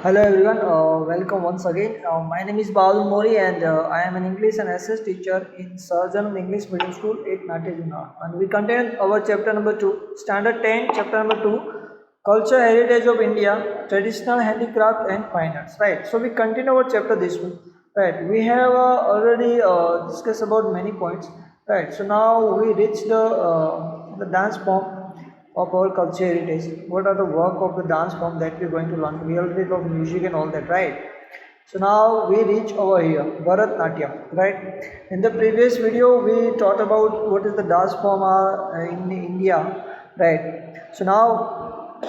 Hello everyone, welcome once again. My name is Balu Mori and I am an English and SS teacher in Surgeon English Medium School at Natijuna. And we continue our chapter number 2, Standard 10, chapter number 2, Culture Heritage of India, Traditional Handicraft and Fine Arts. Right, so we continue our chapter this one. Right, we have already discussed about many points. Right, so now we reach the dance form of our culture heritage. What are the work of the dance form that we're going to learn? We already talk music and all that, right? So now we reach over here, Bharatnatyam, right? In the previous video, we talked about what is the dance form in India, right? So now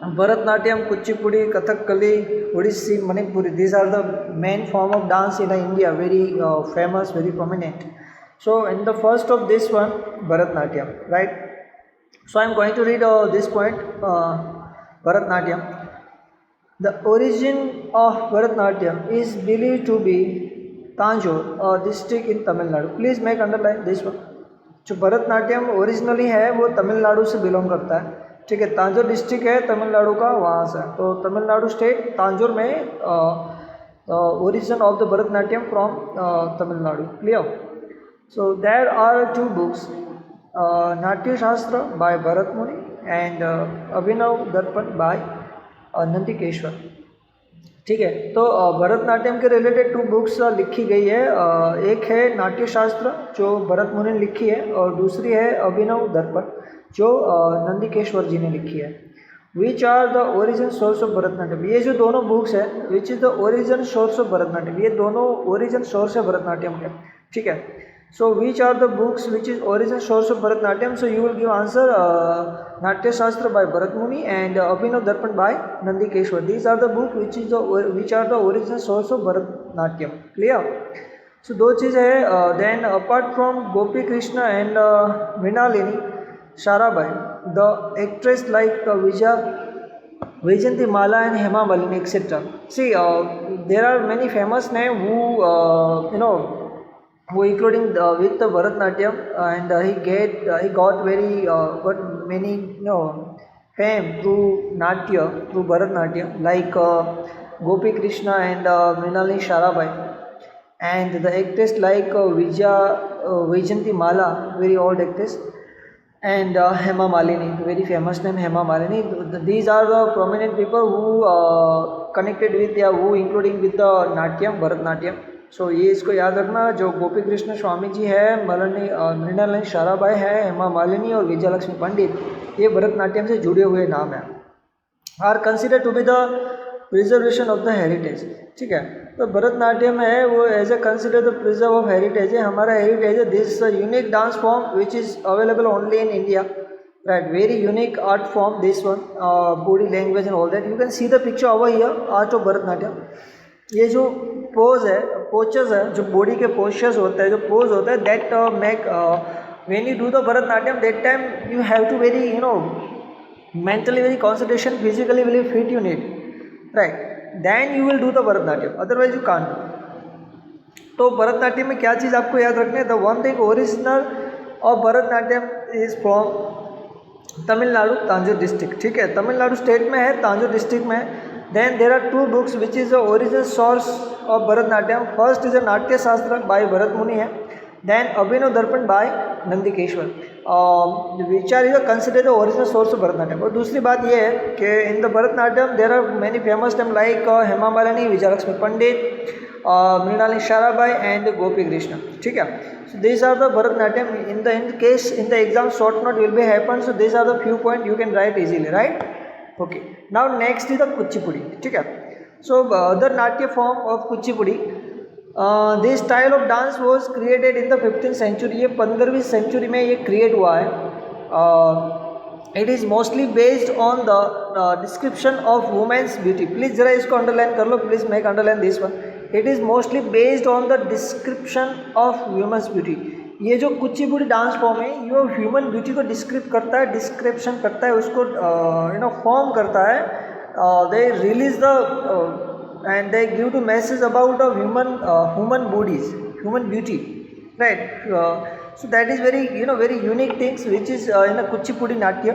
Bharatnatyam, Kuchipudi, Kathakali, Odissi, Manipuri, these are the main form of dance in India, very famous, very prominent. So in the first of this one, Bharatnatyam, right? So I am going to read this point, Bharatnatyam. The origin of Bharatnatyam is believed to be Tanjore, a district in Tamil Nadu. Please make underline this one. जो Bharatanatyam originally है वो तमिलनाडु से belong करता है, ठीक है। Tanjore district है तमिलनाडु का, वहाँ से, तो तमिलनाडु स्टेट तांजोर में origin of the Bharatanatyam from Tamil Nadu. Clear? So there are two books, Natya Shastra by Bharat मुनि एंड अभिनव दर्पण बाय नंदिकेश्वर, ठीक है। तो भरतनाट्यम के रिलेटेड टू बुक्स लिखी गई है। एक है नाट्य शास्त्र जो भरत मुनि ने लिखी है और दूसरी है अभिनव दर्पण जो नंदिकेश्वर जी ने लिखी है। Which are the origin source of Bharatanatyam, ये जो दोनों बुक्स है, which is the origin source of Bharatanatyam, ये दोनों ओरिजिन सोर्स है भरतनाट्यम के, ठीक है। So which are the books which is origin source of Bharatnatyam? So you will give answer Natya Shastra by Bharat Muni and Abhinav Darpan by Nandikeshwar. These are the book which are the origin source of Bharatnatyam. Clear? So दो चीज़ है. Then apart from Gopi Krishna and Mrinalini Sharabai, the actress like Vaijayanti Mala and Hema Malini, etc. See, there are many famous names who including with the Bharatnatyam, and he got very got many fame through Natya, through Bharatnatyam, like Gopi Krishna and Mrinalini Sharabai, and the actress like Vaijayanti Mala, very old actress, and Hema Malini, very famous name Hema Malini. These are the prominent people who connected with who including with the Natyam, Bharatnatyam. सो ये इसको याद रखना, जो गोपी कृष्ण स्वामी जी है, मृणालिनी साराभाई है, हेमा मालिनी और विजयलक्ष्मी पंडित, ये भरतनाट्यम से जुड़े हुए नाम हैं, are consider to be the preservation of the heritage, ठीक है। तो भरतनाट्यम है वो as a consider the preserve of heritage है, हमारा हेरिटेज है। This unique dance form which is available only in India, right, very unique art form this one, body language and all that. You can see the picture over here, art of Bharatanatyam. ये जो pose है, poachers है, जो body के postures होते हैं, जो pose होता है, that make when you do the Bharatanatyam, that time you have to very mentally very concentration, physically very fit you need, right, then you will do the Bharatnatyam, otherwise you can't do। तो भरतनाट्यम में क्या चीज़ आपको याद रखनी है? The one thing original of Bharatanatyam is from Tamil Nadu, Tanjore district, ठीक है, Tamil Nadu state में है, तांजोर डिस्ट्रिक्ट में है। Then there are two books which is the original source of Bharatnatyam. First is a Natya Shastra by Bharat Muni है, then Abhinav Darpan by Nandikeshwar, which are considered the original source of Bharatnatyam। और दूसरी बात ये है कि in the Bharatnatyam there are many famous names like Hema Malini, Vijayalakshmi Pandit, Mrinalini Sharabai and Gopi Krishna, ठीक है। So these are the Bharatnatyam. In the exam short note will be happen, so these are the few points you can write easily, right? Okay, now next is the Kuchipudi, ठीक है। So the natya form of Kuchipudi, this style of dance was created in the 15th century, ये 15वीं century में ये create हुआ है। It is mostly based on the description of women's beauty. Please ज़रा इसको अंडरलाइन कर लो, please make underline this one. It is mostly based on the description of women's beauty. ये जो कुचिपुड़ी डांस फॉर्म है, ये ह्यूमन ब्यूटी को describe करता है, डिस्क्रिप्शन करता है, उसको फॉर्म करता है। They release the and they give to message about a human bodies, human beauty, right. So that is very very unique things which is in a Kuchipudi Natya,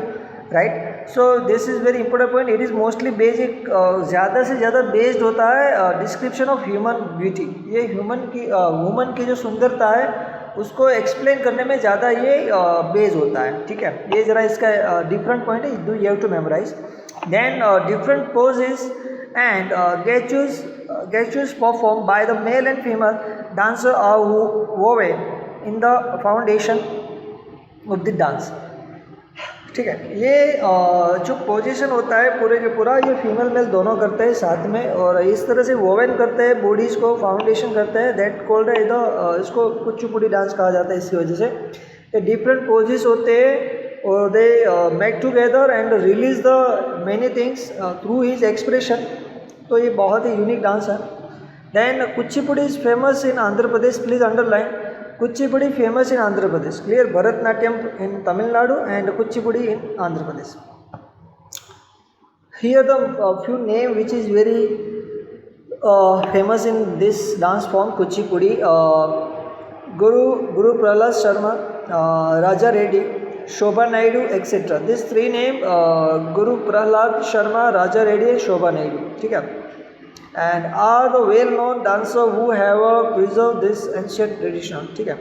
right? So this is very important point. It is mostly basic, ज़्यादा से ज़्यादा based होता है description of human beauty. ये human की woman की जो सुंदरता है उसको एक्सप्लेन करने में ज़्यादा ये बेस होता है. ठीक है, ये ज़रा इसका डिफरेंट पॉइंट है. You have to memorize. Then different poses and gestures performed by the male and female dancer are woven in the foundation of the dance. ठीक है, ये जो पोजीशन होता है पूरे के पूरा ये फीमेल मेल दोनों करते हैं साथ में, और इस तरह से वोवन करते हैं बॉडीज़ को, फाउंडेशन करते हैं. दैट कॉल्ड है इसको कुचिपुड़ी डांस कहा जाता है. इसकी वजह से ये डिफरेंट पोजेस होते हैं और they make together and release the many things through his expression. तो ये बहुत ही यूनिक डांस है. Then Kuchipudi is famous in Andhra Pradesh. Please underline, Kuchipudi famous in Andhra Pradesh. Clear? Bharatanatyam in Tamil Nadu and Kuchipudi in Andhra Pradesh. Here the few name which is very famous in this dance form Kuchipudi. Guru Prahlad Sharma, Raja Reddy, Shobha Naidu, etc. These three name Guru Prahlad Sharma, Raja Reddy and Shobha Naidu. ठीक है, and are the well known dancer who have preserved this ancient tradition. ठीक है,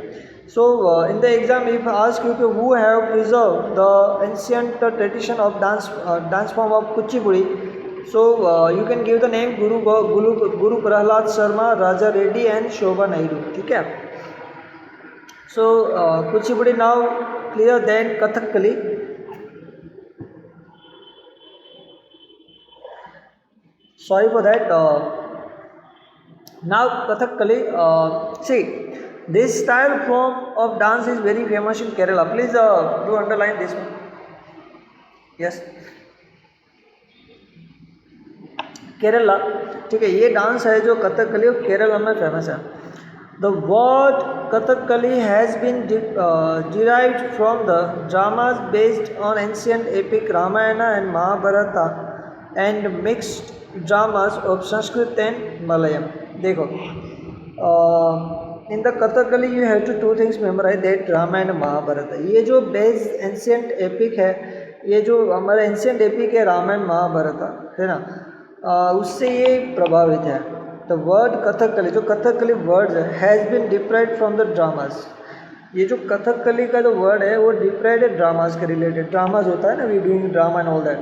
so in the exam if I ask you to who have preserved the ancient tradition of dance form of Kuchipudi, so you can give the name Guru Prahlad Sharma, Raja Reddy and Shobha Naidu. ठीक है, so Kuchipudi now clear. Then Kathakali. Sorry for that. Now Kathakali. See, this style form of dance is very famous in Kerala. Please do underline this one. Yes, Kerala. ठीक है, ये dance है जो कथकली केरला में famous है. The word Kathakali has been derived from the dramas based on ancient epic Ramayana and Mahabharata and mixed dramas of Sanskrit and Malayalam. देखो, in the Kathakali you have to two things memorize, that Ramayana and Mahabharata. ये जो based ancient epic है, ये जो हमारा ancient epic है रामायण महाभारत है ना, उससे ये प्रभावित है. द वर्ड कथकली, जो कथकली वर्ड है, has been deprived from the dramas. ये जो कथकली का जो वर्ड है वो डिप्राइव्ड है ड्रामास के रिलेटेड. ड्रामास होता है ना, we doing drama and all that,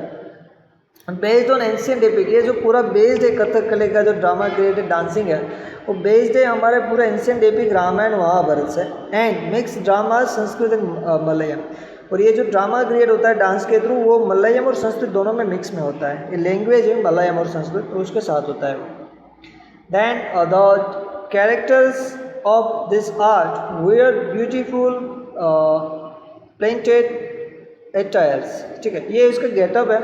based on ancient epic. ये जो पूरा बेस्ड है कथकली का जो ड्रामा क्रिएटेड डांसिंग है वो बेस्ड है हमारे पूरा एंशिएंट एपिक रामायण महाभारत से. And mix drama Sanskrit and Malayalam. और ये जो ड्रामा क्रिएट होता है डांस के थ्रू वो मलयालम और संस्कृत दोनों में मिक्स में होता है. ये लैंग्वेज है मलयालम और संस्कृत, तो उसके साथ होता है वो. Then the characters of this art wear beautiful painted attires. ठीक है, ये इसका गेटअप है.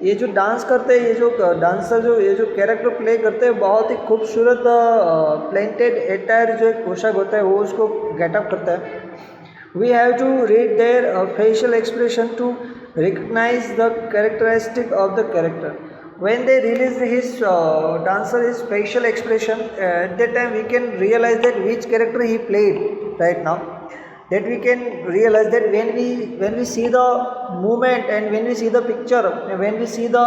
ये जो डांस करते हैं, ये जो डांसर जो ये जो कैरेक्टर प्ले करते हैं, बहुत ही खूबसूरत प्लेंटेड एटायर जो एक पोशाक होता है वो उसको गेटअप करता है. We have to read their facial expression to recognize the characteristic of the character. When they release his dancer his facial expression, at that time we can realize that which character he played right now. That we can realize that when we see the movement and when we see the picture, when we see the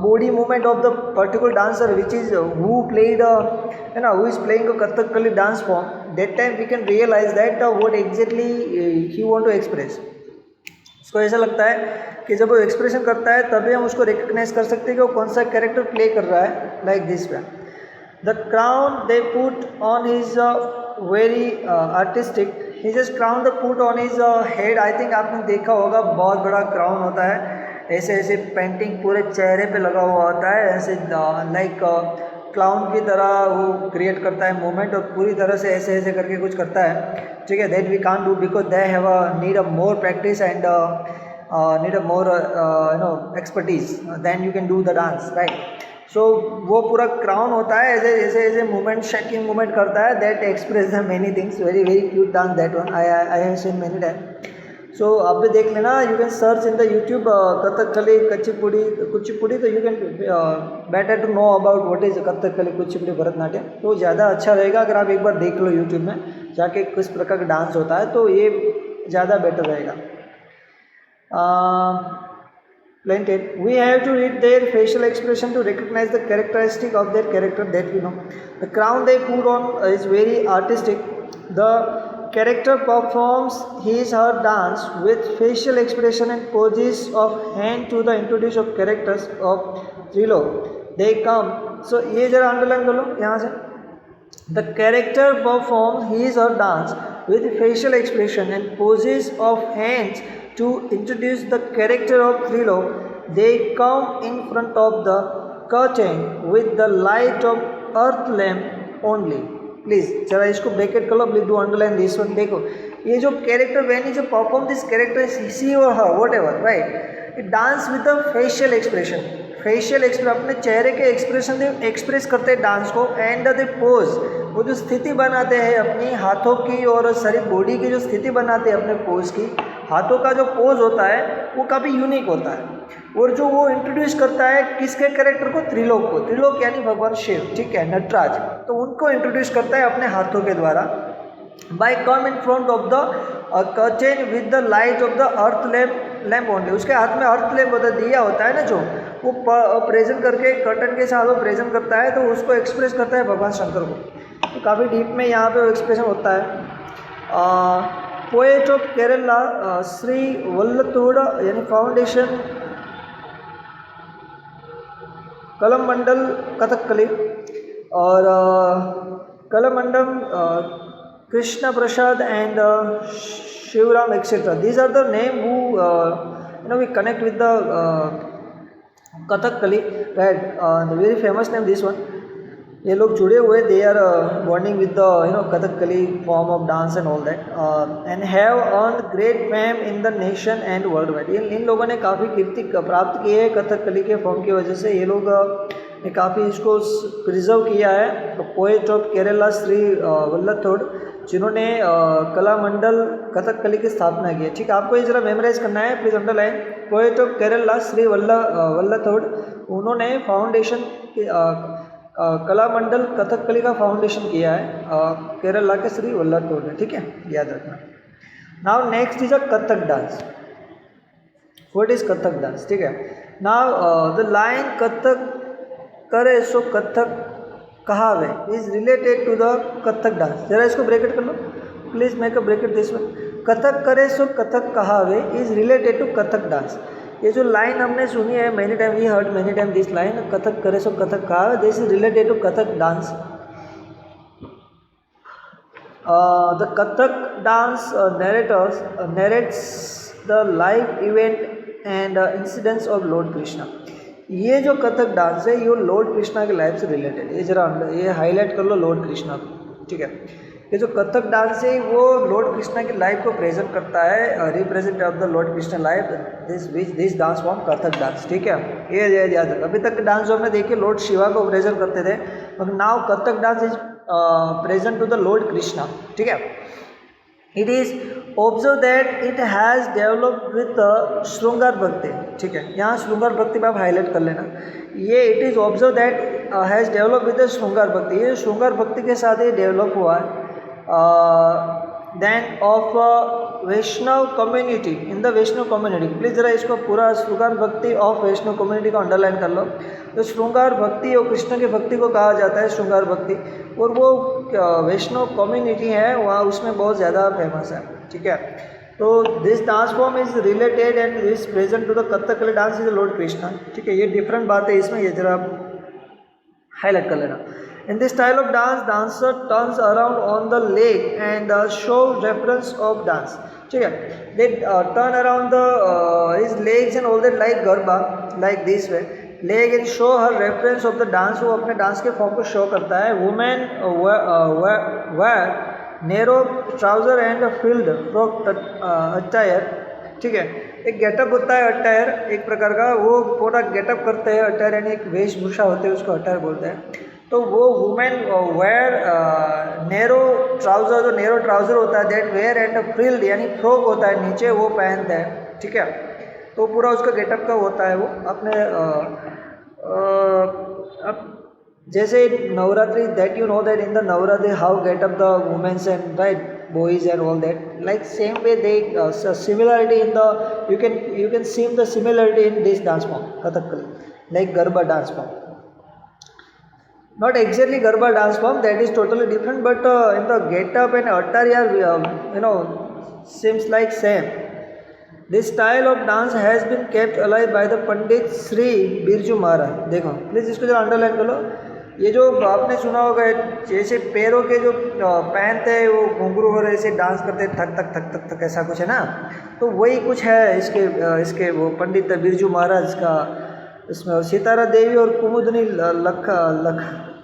body movement of the particular dancer, which is who played who is playing a Kathakali dance form, that time we can realize that what exactly he want to express. उसको ऐसा लगता है कि जब वो expression करता है तभी हम उसको रिकग्नाइज कर सकते हैं कि वो कौन सा कैरेक्टर प्ले कर रहा है. Like this way the crown they put on his very artistic, he just crown the put on his head. I think आपने देखा होगा, बहुत बड़ा क्राउन होता है, ऐसे ऐसे पेंटिंग पूरे चेहरे पे लगा हुआ होता है, ऐसे लाइक क्लाउन की तरह वो क्रिएट करता है मूवमेंट और पूरी तरह से ऐसे ऐसे करके कुछ करता है. ठीक है, that we can't do because they have need a more practice and need a more expertise, then you can do the dance, right? So वो पूरा क्राउन होता है, ऐसे ऐसे ऐसे मूवमेंट, शेकिंग मूवमेंट करता है, that express the many things. Very very cute dance that one. I have seen many times. So आप भी देख लेना, you can search in the YouTube Kathakali Kuchipudi, तो you can better to know about what is Kathakali Kuchipudi Bharatanatyam. तो ज़्यादा अच्छा रहेगा अगर आप एक बार देख लो YouTube में जाके किस प्रकार का डांस होता है, तो ये ज़्यादा बेटर रहेगा. planted. We have to read their facial expression to recognize the characteristic of their character that we know. The crown they put on is very artistic. The character performs his her dance with facial expression and poses of hand to the introduce of characters of Trilo. They come. So ये जरा underline कर लो यहाँ से. The character performs his or dance with facial expression and poses of hands to introduce the character of Trilo. They come in front of the curtain with the light of earth lamp only. Please जरा इसको bracket कर लो. Please do underline this one. देखो ये जो character when is perform this character she और her whatever right, it dance with the facial expression. Facial expression अपने चेहरे के एक्सप्रेशन एक्सप्रेस करते हैं डांस को. एंड द पोज, वो जो स्थिति बनाते हैं अपनी हाथों की और शरीर बॉडी की जो स्थिति बनाते हैं अपने पोज की, हाथों का जो पोज होता है वो काफ़ी यूनिक होता है. और जो वो इंट्रोड्यूस करता है किसके कैरेक्टर को, त्रिलोक को. त्रिलोक यानी भगवान शिव, ठीक है, नटराज. तो उनको इंट्रोड्यूस करता है अपने हाथों के द्वारा. By come in front of the curtain with the light of the earth lamp only. उसके हाथ में अर्थ लैम्प होता है, दिया होता है ना, जो वो प्रेजेंट करके कर्टन के साथ वो प्रेजेंट करता है. तो उसको एक्सप्रेस करता है भगवान शंकर को. तो काफ़ी डीप में यहाँ पे वो एक्सप्रेशन होता है. पोएट ऑफ केरला श्री वल्लथोड़ यानी फाउंडेशन कलमंडल कथकली और Kalamandalam Krishna Prasad and Shivaram etcetera. These are the name who we connect with the Kathakali, right. Very famous name this one. ये लोग जुड़े हुए, they are bonding with the Kathakali form of dance and all that and have earn great fame in the nation and worldwide. इन लोगों ने काफ़ी कीर्ति प्राप्त की है कथकली के फॉर्म की वजह से. ये लोग ने काफ़ी इसको प्रिजर्व किया है. तो पोएट ऑफ केरला श्री वल्लथोड़, जिन्होंने कलामंडल कथकली की स्थापना की है. ठीक है, आपको ये जरा मेमोराइज करना है, please underline. Poet of Kerala Shri Vallathol, उन्होंने फाउंडेशन कलामंडल कथकली का फाउंडेशन किया है केरला के श्री वल्लथोड़ ने. ठीक है, याद रखना. Now next is a Kathak dance. What is Kathak dance? ठीक है. नाउ द लाइन कथक करे सो कथक कहावे is related to the Kathak dance. जरा इसको ब्रैकेट कर लो please, make a bracket this one. Kathak करे सो कथक कहावे is related to Kathak dance. ये जो लाइन हमने सुनी है many time, we heard many time this line, Kathak करे सो कथक कहावे, this is related to Kathak dance. The Kathak dance narrates the live event and incidents of Lord Krishna. ये जो कथक डांस है ये लॉर्ड कृष्णा के लाइफ से रिलेटेड है. ये जरा ये हाईलाइट कर लो लॉर्ड कृष्णा को. ठीक है, ये जो कथक डांस है वो लॉर्ड कृष्णा की लाइफ को प्रेजेंट करता है, represent of the lord Krishna life, this dance form Kathak dance. ठीक है, ये याद रखो. अभी तक डांस जो हमने देखे लॉर्ड शिवा को प्रेजेंट करते थे, और now Kathak dance is present to the lord Krishna. ठीक है. It is observe that it has developed with Shringar Bhakti. ठीक है, यहाँ श्रृंगार भक्ति में आप हाईलाइट कर लेना. ये it is observe that has develop with Shringar भक्ति, ये श्रृंगार भक्ति के साथ ये डेवलप हुआ है. Then of Vaishnav community, in the Vaishnav community. Please ज़रा इसको पूरा श्रृंगार भक्ति ऑफ वैष्णव कम्युनिटी को अंडरलाइन कर लो. तो श्रृंगार भक्ति और कृष्ण की भक्ति को कहा जाता है श्रृंगार भक्ति, और वो वैष्णव कम्युनिटी है वहाँ उसमें बहुत ज़्यादा फेमस है. ठीक है, तो this dance form is related and is present to the Kathakali dance is lord Krishna. ठीक है, ये डिफरेंट बात है इसमें, ये जरा हाईलाइट कर लेना. In this style of dance, dancer turns around on the leg and show reference of dance. ठीक है, they turn around the his legs and all that like garba, like this way. Leg and show her reference of the dance. वो अपने dance के form को show करता है. Women wear narrow trouser and filled frock attire. ठीक है, एक getup होता है अटायर एक प्रकार का, वो पूरा गेटअप करते हैं. अटायर यानी एक वेशभूषा होती है, उसको अटायर बोलते हैं. तो वो वुमेन वेयर नेरो ट्राउज़र, जो नेरो ट्राउज़र होता है दैट वेयर एंड फ्रिल्ड यानी फ्रॉक होता है नीचे, वो पहनते हैं. ठीक है, तो पूरा उसका गेटअप का होता है वो अपने अब जैसे Navratri that you know that in the Navratri how getup the womens and right boys and all that. Like same way they similarity in the you can see the similarity in this dance form Kathakali, like Garba dance form. Not exactly Garba dance form, that is totally different, but in the get up and attire seems like same. This style of dance has been kept alive by the Pandit Shri Birju Maharaj. देखो please इसको जरा underline कर लो. ये जो आपने सुना होगा जैसे पैरों के जो पहनते हैं वो घुंघरू और ऐसे डांस करते हैं थक थक थक थक थक ऐसा कुछ है ना, तो वही कुछ है इसके वो पंडित बिरजू महाराज का इसमें. और सितारा देवी और कुमुदनी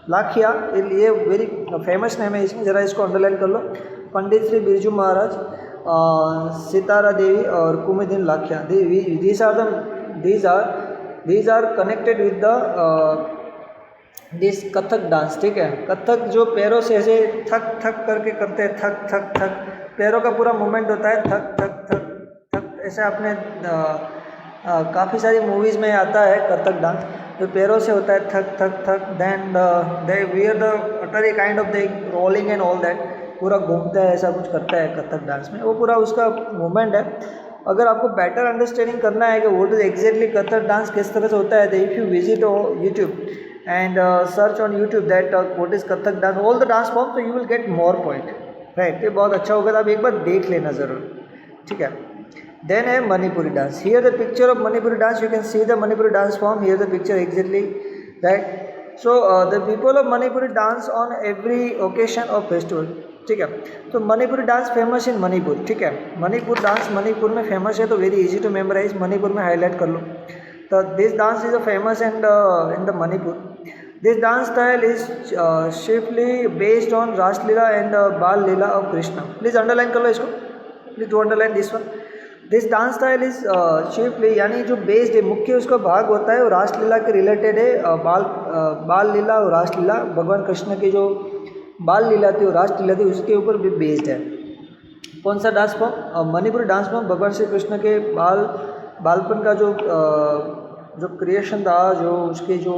लाखिया ये वेरी फेमस नेम है इसमें, ज़रा इसको अंडरलाइन कर लो. पंडित श्री बिरजू महाराज, सितारा देवी और Kumudini Lakhia, these are connected with the this Kathak dance. ठीक है, कथक जो पैरों से ऐसे थक थक करके करते हैं, थक थक थक, पैरों का पूरा मूवमेंट होता है थक थक थक थक. ऐसे आपने काफ़ी सारी मूवीज़ में आता है कथक डांस, जो पैरों से होता है थक थक थक. Then they wear the attire kind of the rolling and all that, पूरा घूमता है ऐसा कुछ करता है कथक डांस में, वो पूरा उसका मूवमेंट है. अगर आपको बेटर अंडरस्टैंडिंग करना है कि what is exactly Kathak dance किस तरह से होता है, तो if you visit YouTube and search on YouTube that what is Kathak dance, all the dance forms, so you will get more point, right. ये बहुत अच्छा होगा, तो आप एक बार देख लेना ज़रूर. ठीक है. Then है Manipuri dance. Here the picture of Manipuri dance, you can see the Manipuri dance form, here the picture exactly, right. So the people of Manipuri dance on every occasion of festival. ठीक है. तो Manipuri dance famous in Manipur. ठीक है, Manipur dance Manipur में famous है, तो very easy to memorize. Manipur में highlight कर लो. तो this dance is a famous and in the Manipur. This dance style is chiefly based on Ras Leela and Bal Leela of Krishna. Please underline कर लो इसको. Please do underline this one. This dance style is chiefly यानी जो based है, मुख्य उसका भाग होता है वो रास लीला के रिलेटेड है. बाल लीला और रास लीला, भगवान कृष्ण की जो बाल लीला थी और रास लीला थी उसके ऊपर भी बेस्ड है. कौन सा dance form? Manipuri dance form भगवान श्री कृष्ण के बालपन का जो क्रिएशन था, जो उसके जो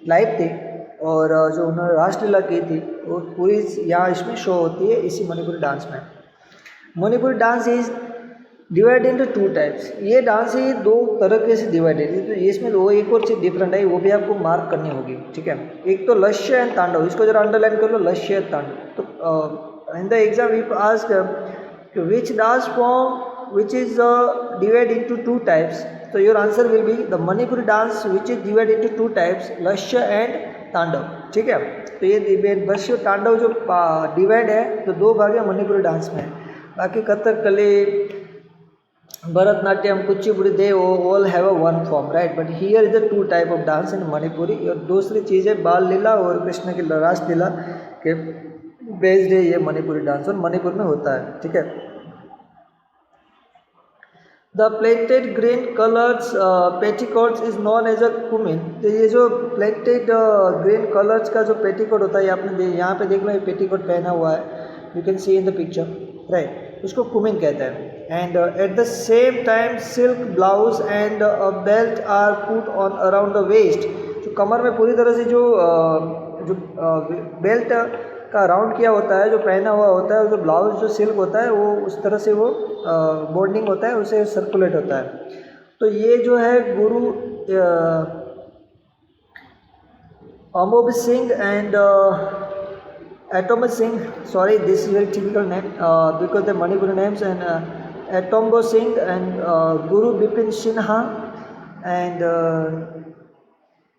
लाइफ थी और जो उन्होंने रासलीला की थी, वो पूरी यहाँ इसमें शो होती है इसी मणिपुरी डांस में. Manipuri dance is divided into two types. ये डांस ही दो तरीके से डिवाइडेड है, तो इसमें वो एक और चीज़ डिफरेंट है, वो भी आपको मार्क करनी होगी. ठीक है. एक तो लश्य एंड तांडव, इसको जरा अंडरलाइन कर लो, लश्य एंड तांडव. तो in the exam if ask which dance form which is divide into two types, so your answer will be the Manipuri dance which is divided into two types, लश्य and तांडव. ठीक है. तो ये लश्य तांडव जो डिवाइड है, तो दो भाग है मणिपुरी डांस में. बाकी Kathakali, Bharatanatyam, Kuchipudi, they all have a one form, right. But here is the two type of dance इन मणिपुरी. और दूसरी चीज़ है बाल लीला और कृष्ण की रास लीला के बेस्ड है ये मणिपुरी डांस, और मणिपुर में होता है. ठीक है. The plaited green colors petticoats is known as a cumin. तो ये जो प्लेटेड ग्रीन कलर्स का जो पेटीकोट होता है, ये आपने यहाँ पे देख लो, ये पेटीकोट पहना हुआ है, you can see in the picture, right. उसको कुमिन कहते हैं. And at the same time silk blouse and belt are put on around the waist. जो कमर में पूरी तरह से जो बेल्ट का राउंड किया होता है, जो पहना हुआ होता है, जो ब्लाउज जो सिल्क होता है, वो उस तरह से वो बॉन्डिंग होता है, उसे सर्कुलेट होता है. तो ये जो है Guru Amubi Singh and Atom Singh, sorry this is very typical name because the Manipuri names, and Atomba Singh and Guru Bipin Sinha and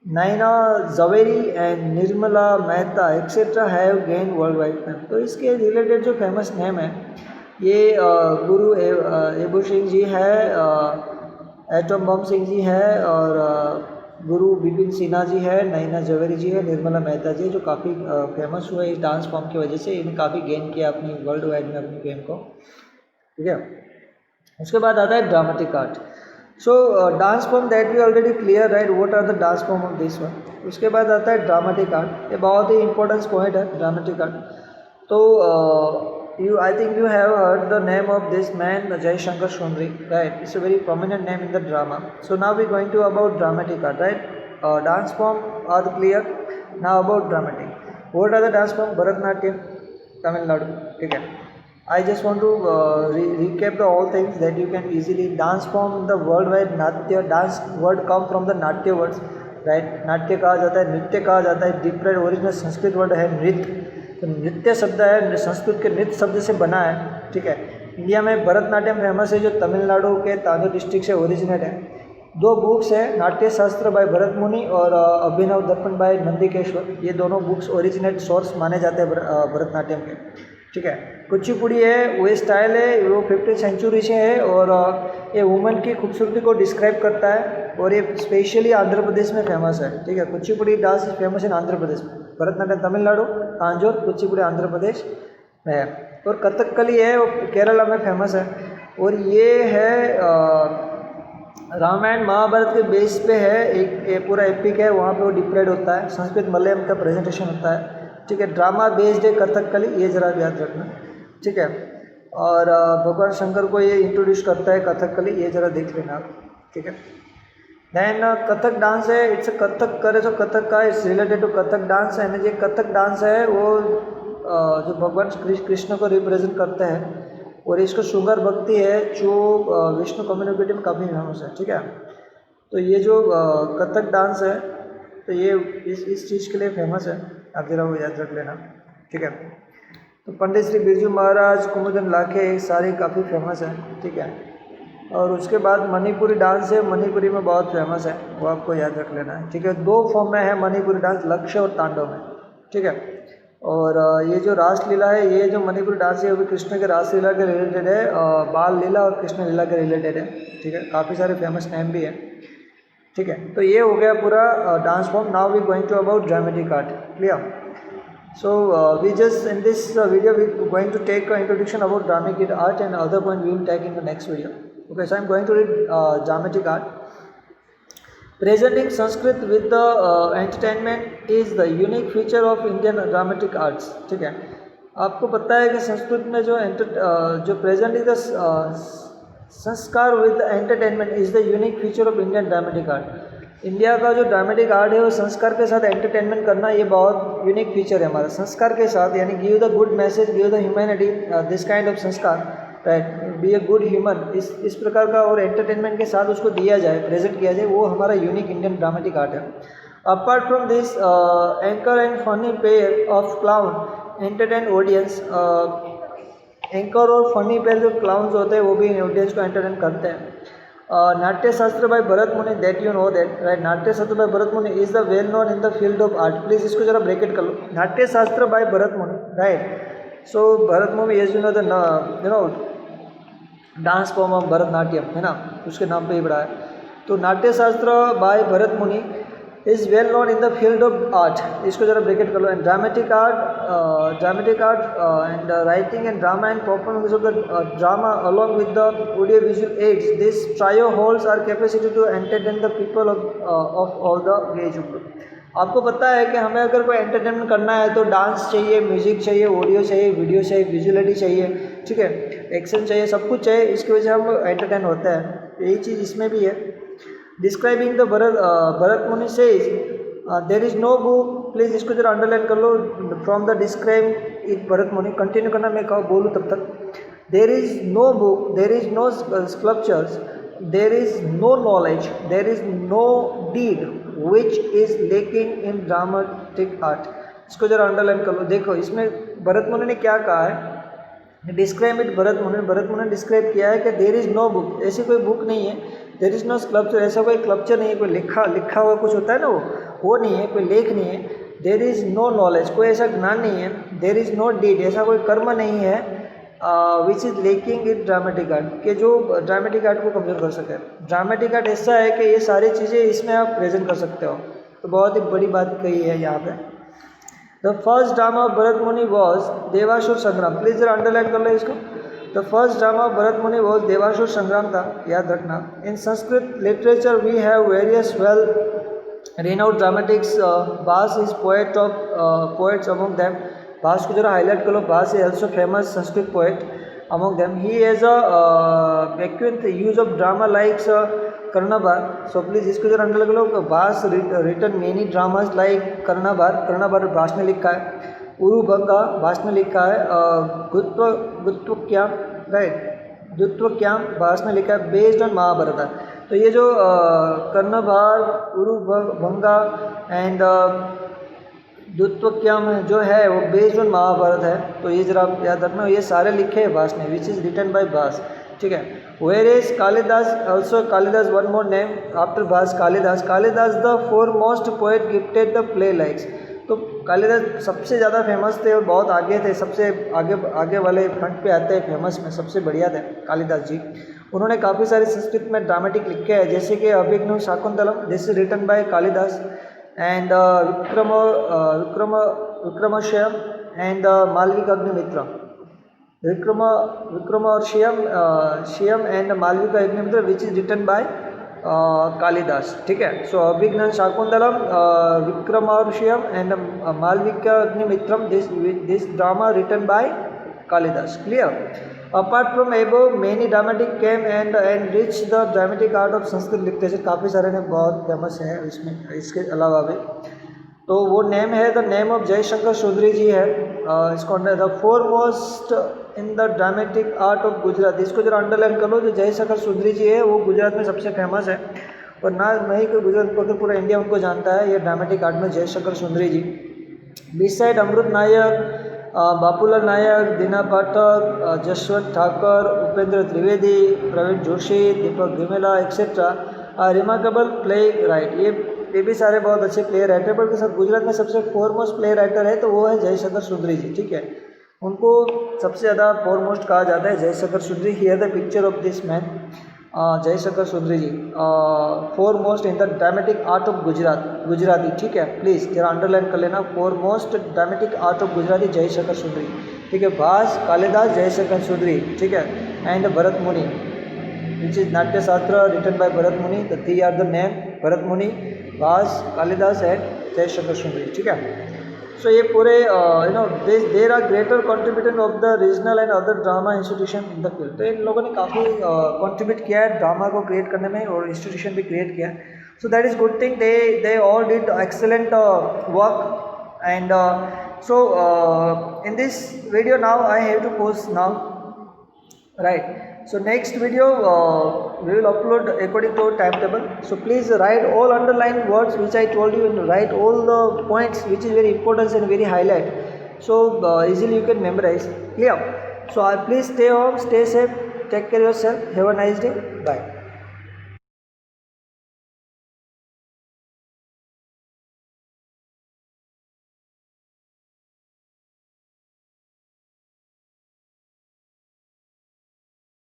Naina Jhaveri and Nirmala Mehta etcetera have gain worldwide fame. तो इसके रिलेटेड जो फेमस नेम है, ये गुरु एबू सिंह जी है, एटम बम सिंह जी है, और गुरु बिपिन सिन्हा जी है, नैना जवेरी जी है, निर्मला मेहता जी, जो काफ़ी फेमस हुए इस डांस फॉर्म की वजह से. इन्हें काफ़ी गेन किया अपनी वर्ल्ड वाइड में अपनी फेम को. ठीक है. उसके बाद आता है dramatic art. So dance form that we already clear, right. What are the dance form of this one. उसके बाद आता है ड्रामेटिक आर्ट. ये बहुत ही इंपॉर्टेंस पॉइंट है ड्रामेटिक आर्ट. तो I think you have heard the name of this man, Jai Shankar Shundri, right? It's a very prominent name in the drama. So now we're going to about dramatic art, right? Dance form are clear. Now about dramatic. What are the dance form? Bharatnatyam, Tamil Nadu. ठीक है. I just want to recap the all things that you can easily dance from the worldwide नाट्य dance word come from the नाट्य words right. नाट्य कहा जाता है, नृत्य कहा जाता है, डिप्राइड ओरिजिनल संस्कृत वर्ड है नृत्य, तो नृत्य शब्द है संस्कृत के नृत्य शब्द से बना है, ठीक है। इंडिया में भरतनाट्यम फेमस है जो तमिलनाडु के तांजोर डिस्ट्रिक्ट से ओरिजिनेट है। 2 बुक्स है, नाट्य शास्त्र बाय भरत मुनि और अभिनव दर्पण बाय नंदिकेश्वर, ये दोनों बुक्स ओरिजिनेट सोर्स माने जाते हैं भरतनाट्यम के, ठीक है। कुचिपुड़ी है वो स्टाइल है, वो 15th सेंचुरी से है और ये वुमेन की खूबसूरती को डिस्क्राइब करता है और ये स्पेशली आंध्र प्रदेश में फेमस है, ठीक है। Kuchipudi dance is famous in Andhra Pradesh में, भरतनाट्यम तमिलनाडु, तांजोर, कुचिपुड़ी आंध्र प्रदेश में है। और कथकली है वो केरला में फेमस है और ये है रामायण महाभारत के बेस पे है, एक पूरा एपिक है, वहाँ पे वो डिप्राइड होता है, संस्कृत मलयालम का प्रेजेंटेशन होता है, ठीक है। ड्रामा बेस्ड है कथकली, ये ज़रा याद रखना, ठीक है। और भगवान शंकर को ये इंट्रोड्यूस करता है कथकली, ये ज़रा देख लेना आप, ठीक है। देन कथक डांस है, इट्स कथक करे तो कथक का it's related to Kathak dance है। ये कथक डांस है वो जो भगवान कृष्ण को रिप्रेजेंट करते हैं और इसको शुगर भक्ति है जो विष्णु कम्युनिटी में काफ़ी फेमस है, ठीक है। तो ये जो कथक डांस है तो ये इस चीज़ के लिए फेमस है, आप जरा वो याद रख लेना, ठीक है। तो पंडित श्री बिरजू महाराज, कुमुदन लाखे, सारे काफ़ी फेमस है, ठीक है। और उसके बाद मणिपुरी डांस है, मणिपुरी में बहुत फेमस है, वो आपको याद रख लेना है, ठीक है। 2 फॉर्म में है मणिपुरी डांस, लक्ष्य और तांडव में, ठीक है। और ये जो रासलीला है, ये जो मणिपुरी डांस है वो भी कृष्ण के रासलीला के रिलेटेड है, बाल लीला और कृष्ण लीला के रिलेटेड है, ठीक है। काफ़ी सारे फेमस नेम भी है, ठीक है। तो ये हो गया पूरा dance form. Now we going to about dramatic art, clear. So we just in this video we going to take an introduction about dramatic art and other point we will take in the next video. Okay, so I am going to read dramatic art. Presenting Sanskrit with the entertainment is the unique feature of Indian dramatic arts. ठीक है, आपको पता है कि संस्कृत में जो presenting the संस्कार with entertainment is the unique feature of Indian dramatic art. India का जो ड्रामेटिक आर्ट है वो संस्कार के साथ एंटरटेनमेंट करना, ये बहुत यूनिक फीचर है हमारा। संस्कार के साथ यानी give the good message, give the humanity, this kind of संस्कार, right, be a good human, इस प्रकार का और एंटरटेनमेंट के साथ उसको दिया जाए, प्रेजेंट किया जाए, वो हमारा यूनिक इंडियन ड्रामेटिक आर्ट है। Apart from this anchor and funny pair of clown entertain audience, anchor और फनी पेयर जो क्लाउन्स होते हैं वो भी ऑडियंस को एंटरटेन करते हैं। नाट्य शास्त्र बाय भरत मुनि, that you know that, right. नाट्य Shastra by Bharat Muni is the well known in the field of art. Please इसको जरा ब्रैकेट कर लो, नाट्य शास्त्र बाय भरत मुनि, right. So Bharat Muni is you know dance form of Bharatanatyam, है ना, उसके नाम पे ही बड़ा है। तो नाट्य Shastra by Bharat Muni is well known in the field of art, इसको जरा ब्रैकेट कर लो। And dramatic art and writing and drama and performance of the drama along with the audio visual aids, this trio holds our capacity to entertain the people of all the age group. आपको पता है कि हमें अगर कोई entertainment करना है तो डांस चाहिए, म्यूजिक चाहिए, ऑडियो चाहिए, वीडियो चाहिए, विजुअलिटी चाहिए, ठीक है, एक्शन चाहिए, सब कुछ चाहिए, इसकी वजह से हम एंटरटेन होते हैं। यही चीज़ इसमें भी है। Describing the Bharat Muni says there is no book, please इसको जरा अंडरलाइन कर लो, from the describe it Bharat Muni, continue करना, मैं बोलूँ तब तक। There is no book, there is no sculptures, there is no knowledge, there is no deed which is lacking in dramatic art. इसको जरा अंडरलाइन कर लो। देखो इसमें भरत मुनि ने क्या कहा है, डिस्क्राइब इट भरत मुनि ने डिस्क्राइब किया है कि देर इज़ नो बुक, ऐसी कोई बुक नहीं है। देर इज़ नो स्कल्पचर, ऐसा कोई क्लप्चर नहीं है, कोई लिखा हुआ कुछ होता है ना, वो नहीं है, कोई लेख नहीं है। देर इज़ नो नॉलेज, कोई ऐसा ज्ञान नहीं है। देर इज़ नो डीड, ऐसा कोई कर्म नहीं है which is lacking in dramatic art, के जो ड्रामेटिक आर्ट को कमजोर कर सके। ड्रामेटिक आर्ट ऐसा है कि ये सारी चीज़ें इसमें आप प्रेजेंट कर सकते हो, तो बहुत ही बड़ी बात कही है यहाँ पे। The first drama of Bharat Muni was Devasur संग्राम, प्लीज़ जरा अंडरलाइन कर लो इसको। The first drama of Bharat Muni was Devasur Sangram था, याद रखना। इन Sanskrit literature we have various well renowned dramatics, Bas is poets among them. Bas को जरा हाईलाइट कर लो, Bas is also famous Sanskrit poet among them. He has a frequent use of drama like Karnabar. So please इसको जरा under लगा लो। Bas written many dramas like Karnabar, Bas ने लिखा है। उरुभंगा भाषण लिखा है, गुत्वक्याम, राइट, द्वित्वक्याम भाषण लिखा है बेस्ड ऑन महाभारत। तो ये जो कर्णभार, उरुभंगा एंड द्वित्वक्याम जो है वो बेस्ड ऑन महाभारत है। तो ये जरा आप याद रखना, ये सारे लिखे हैं भास ने, which is written by Bhasa, ठीक है। Where is Kalidas, also Kalidas one more name after Bhasa, Kalidas. Kalidas the foremost poet gifted the play likes. तो कालिदास सबसे ज़्यादा फेमस थे और बहुत आगे थे, सबसे आगे वाले फ्रंट पे आते हैं फेमस में, सबसे बढ़िया थे कालिदास जी। उन्होंने काफ़ी सारे संस्कृत में ड्रामेटिक लिखे हैं, जैसे कि Abhijna Shakuntalam, this is written by Kalidas, and Vikramorvashiyam and Malavika Agnimitra, Vikramorvashiyam and Malavika Agnimitra which is written by Kalidas, ठीक है। So Abhijnana Shakuntalam, Vikramorvashiyam and Malavika Agnimitram, this drama written by Kalidas, clear. Apart from above many dramatic came and reach the dramatic art of Sanskrit literature, काफ़ी सारे ने बहुत famous है इसमें, इसके अलावा भी। तो वो नेम है, the name of Jaishankar Chaudhary ji है, इसको the foremost in the dramatic art of Gujarat, इसको जरा अंडरलाइन कर लो। जो जयशंकर चौधरी जी है वो गुजरात में सबसे फेमस है, और नहीं कि गुजरात को, पूरा इंडिया उनको जानता है, ये ड्रामेटिक आर्ट में जयशंकर चौधरी जी। बिसाइड अमृत नायक, बापूलाल नायक, दीना पाठक, जसवंत ठाकर, उपेंद्र त्रिवेदी, प्रवीण जोशी, दीपक घिमेला एक्सेट्रा रिमार्केबल प्ले राइट, ये भी सारे बहुत अच्छे प्ले राइटर, पर सब गुजरात में सबसे फोरमोस्ट प्ले राइटर है तो वो है जयशंकर चौधरी जी, ठीक है। उनको सबसे ज़्यादा फोरमोस्ट कहा जाता है Jaishankar Chaudhary. Here the picture of this man, Jaishankar Chaudhary ji, foremost in the dramatic art of Gujarati, ठीक है। प्लीज़ जरा अंडरलाइन कर लेना, foremost dramatic art of Gujarati Jaishankar Chaudhary, ठीक है। भास, कालिदास, जयशंकर चौधरी, ठीक है, एंड भरत मुनि विच इज नाट्य शास्त्र written by Bharat Muni, the three are the name, Bharat Muni, Bhasa, Kalidas and Jaishankar Chaudhary, ठीक है। सो ये पूरे there are greater contributor of the regional and other drama institution in the field. तो इन लोगों ने काफ़ी कंट्रीब्यूट किया है ड्रामा को क्रिएट करने में, और इंस्टीट्यूशन भी क्रिएट किया है। So that is good thing, they all did excellent work, and so in this video now I have to post now, right. So next video we will upload according to timetable. So please write all underlined words which I told you, and write all the points which is very important and very highlight, so easily you can memorize, clear. So please stay home, stay safe, take care of yourself, have a nice day, bye.